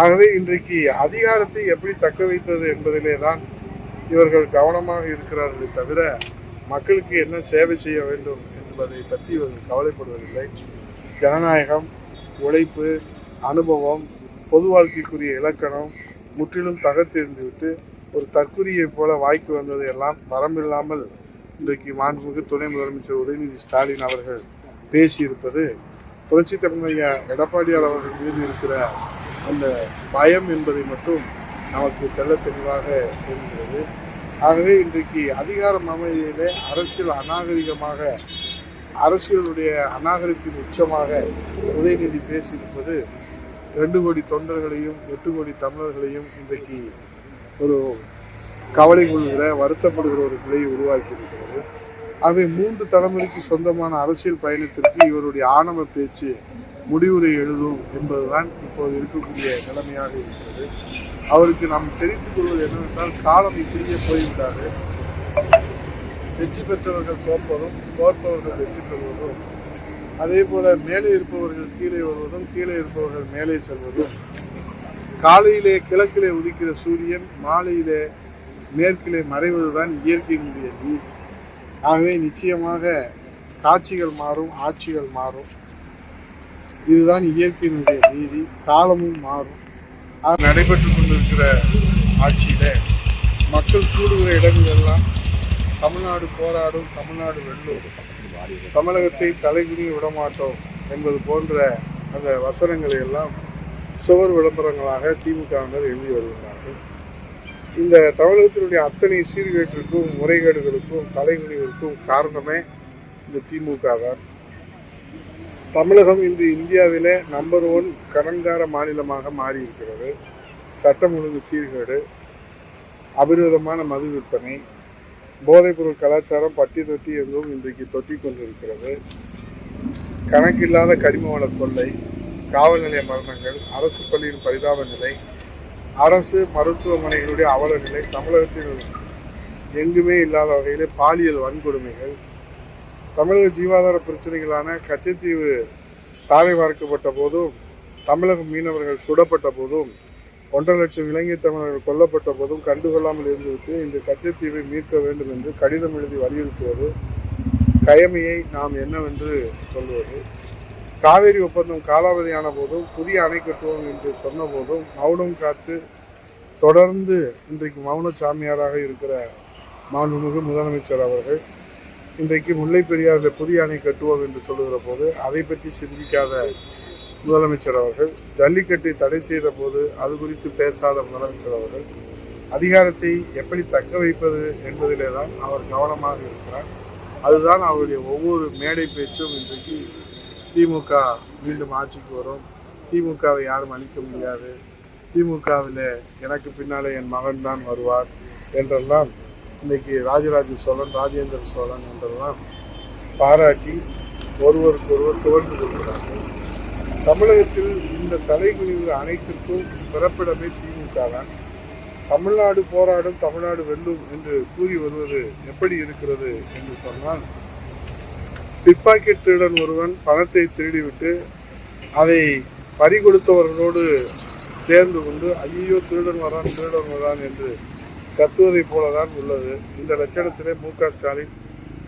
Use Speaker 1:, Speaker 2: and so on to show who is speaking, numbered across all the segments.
Speaker 1: ஆகவே இன்றைக்கு அதிகாரத்தை எப்படி தக்க வைத்தது என்பதிலே தான் இவர்கள் கவனமாக இருக்கிறார்களே தவிர மக்களுக்கு என்ன சேவை செய்ய வேண்டும் என்பதை பற்றி இவர்கள் கவலைப்படுவதில்லை. ஜனநாயகம், உழைப்பு, அனுபவம், பொது வாழ்க்கைக்குரிய இலக்கணம் முற்றிலும் தகர்த்தெறிந்துவிட்டு ஒரு தற்குறியை போல வாய்க்கு வந்தது எல்லாம் வரம்பில்லாமல் இன்றைக்கு மாண்புமிகு துணை முதலமைச்சர் உதயநிதி ஸ்டாலின் அவர்கள் பேசியிருப்பது புரட்சித் தமிழக எடப்பாடியார் அவர்கள் மீது இருக்கிற அந்த பயம் என்பதை மட்டும் நமக்கு தெள்ள தெளிவாக தெரிகிறது. ஆகவே இன்றைக்கு அதிகாரம் அமைதியிலே அரசியலுடைய அநாகரிகத்தின் உச்சமாக உதயநிதி பேசியிருப்பது 2 கோடி தொண்டர்களையும் 8 கோடி தமிழர்களையும் இன்றைக்கு ஒரு கவலை கொள்கிற வருத்தப்படுகிற ஒரு நிலையை உருவாக்கி இருக்கிறது. ஆகவே 3 தலைமுறைக்கு சொந்தமான அரசியல் பயணத்திற்கு இவருடைய ஆணவ பேச்சு முடிவுரை எழுதும் என்பதுதான் இப்போது இருக்கக்கூடிய நிலைமையாக இருக்கிறது. அவருக்கு நாம் தெரிந்து கொள்வது என்னவென்றால், காலம் இப்படியே போய்விட்டாரு. வெற்றி பெற்றவர்கள் தோற்பதும், தோற்பவர்கள் வெற்றி பெறுவதும், அதே போல மேலே இருப்பவர்கள் கீழே வருவதும், கீழே இருப்பவர்கள் மேலே செல்வதும், காலையிலே கிழக்கிலே உதிக்கிற சூரியன் மாலையிலே மேற்கிலே மறைவதுதான் இயற்கையினுடைய நீதி. ஆகவே நிச்சயமாக காட்சிகள் மாறும், ஆட்சிகள் மாறும். இதுதான் இயற்கையினுடைய நீதி. காலமும் மாறும். நடைபெற்று கொண்டிருக்கிற ஆட்சியில மக்கள் கூடுகிற இடங்களெல்லாம் தமிழ்நாடு போராடும், தமிழ்நாடு வெல்லும், தமிழகத்தை தலைகுனிய விடமாட்டோம் என்பது போன்ற அந்த வசனங்களை எல்லாம் சுவர் விளம்பரங்களாக திமுகவினர் எழுதி வருகிறார்கள். இந்த தமிழகத்தினுடைய அத்தனை சீர்கேட்டிற்கும், முறைகேடுகளுக்கும், தலைகுனிவிற்கும் காரணமே இந்த திமுக தான். தமிழகம் இன்று இந்தியாவிலே நம்பர் 1 கடன்கார மாநிலமாக மாறி இருக்கிறது. சட்டம் ஒழுங்கு சீர்கேடு, அபிரோதமான மது விற்பனை, போதைப்பொருள் கலாச்சாரம் பட்டி தொட்டி எங்கும் இன்றைக்கு தொட்டி கொண்டிருக்கிறது. கணக்கில்லாத கரிம வள கொள்ளை, காவல் நிலைய மரணங்கள், அரசு பள்ளியின் பரிதாப நிலை, அரசு மருத்துவமனைகளுடைய அவல நிலை, தமிழகத்தில் எங்குமே இல்லாத வகையிலே பாலியல் வன்கொடுமைகள், தமிழக ஜீவாதார பிரச்சனைகளான கச்சத்தீவு தாரை வார்க்கப்பட்ட போதும், தமிழக மீனவர்கள் சுடப்பட்ட போதும், 1.5 லட்சம் இலங்கை தமிழர்கள் கொல்லப்பட்ட போதும் கண்டுகொள்ளாமல் இருந்துவிட்டு இந்த கச்சத்தீவை மீட்க வேண்டும் என்று கடிதம் எழுதி வலியுறுத்துவது, கயமையை நாம் என்னவென்று சொல்வது, காவேரி ஒப்பந்தம் காலாவதியான போதும் புதிய அணை கட்டுவோம் என்று சொன்ன போதும் மௌனம் காத்து தொடர்ந்து இன்றைக்கு மௌன சாமியாராக இருக்கிற மாண்புமிகு முதலமைச்சர் அவர்கள் இன்றைக்கு முல்லை பெரியாறில் புதிய அணை கட்டுவோம் என்று சொல்லுகிற போது அதை பற்றி சிந்திக்காத முதலமைச்சர் அவர்கள், ஜல்லிக்கட்டை தடை செய்த போது அது குறித்து பேசாத முதலமைச்சர் அவர்கள், அதிகாரத்தை எப்படி தக்க வைப்பது என்பதிலே தான் அவர் கவனமாக இருக்கிறார். அதுதான் அவருடைய ஒவ்வொரு மேடை பேச்சும். இன்றைக்கு திமுக மீண்டும் ஆட்சிக்கு வரும், திமுகவை யாரும் அழிக்க முடியாது, திமுகவில் எனக்கு பின்னாலே என் மகன் தான் வருவார் என்றெல்லாம் இன்றைக்கி ராஜராஜ சோழன், ராஜேந்திர சோழன் என்றெல்லாம் பாராட்டி ஒருவருக்கொருவர் துவண்டு கொள்கிறார்கள். தமிழகத்தில் இந்த தலைகுனிவு அனைத்திற்கும் பிறப்பிடமே திமுக தான். தமிழ்நாடு போராடும், தமிழ்நாடு வெல்லும் என்று கூறி வருவது எப்படி இருக்கிறது என்று சொன்னால், பிக்பாக்கெட் திருடன் ஒருவன் பணத்தை திருடிவிட்டு அதை பறிகொடுத்தவர்களோடு சேர்ந்து கொண்டு ஐயோ திருடன் வரான் என்று கத்துவதை போலதான் உள்ளது. இந்த லட்சணத்திலே மு.க. ஸ்டாலின்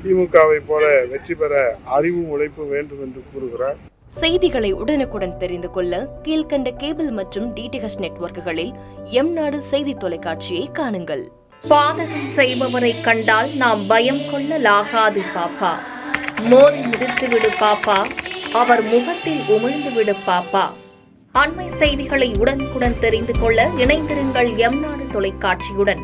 Speaker 1: திமுகவை போல வெற்றி பெற அறிவும் உழைப்பும் வேண்டும் என்று கூறுகிறார்.
Speaker 2: செய்திகளை உடனுக்குடன் தெரிந்து கொள்ள கீழ்கண்ட கேபிள் மற்றும் டிடிஎச் நெட்வொர்க்குகளில் எம்நாடு செய்தி தொலைக்காட்சியை காணுங்கள்.
Speaker 3: பாதகம் செய்பவரை கண்டால் நாம் பயம் கொள்ளலாகாது பாப்பா. மோதி மிதித்து விடு பாப்பா, அவர் முகத்தில் உமிழ்ந்து விடு பாப்பா. அண்மை செய்திகளை உடனுக்குடன் தெரிந்து கொள்ள இணைந்திருங்கள் எம்நாடு தொலைக்காட்சியுடன்.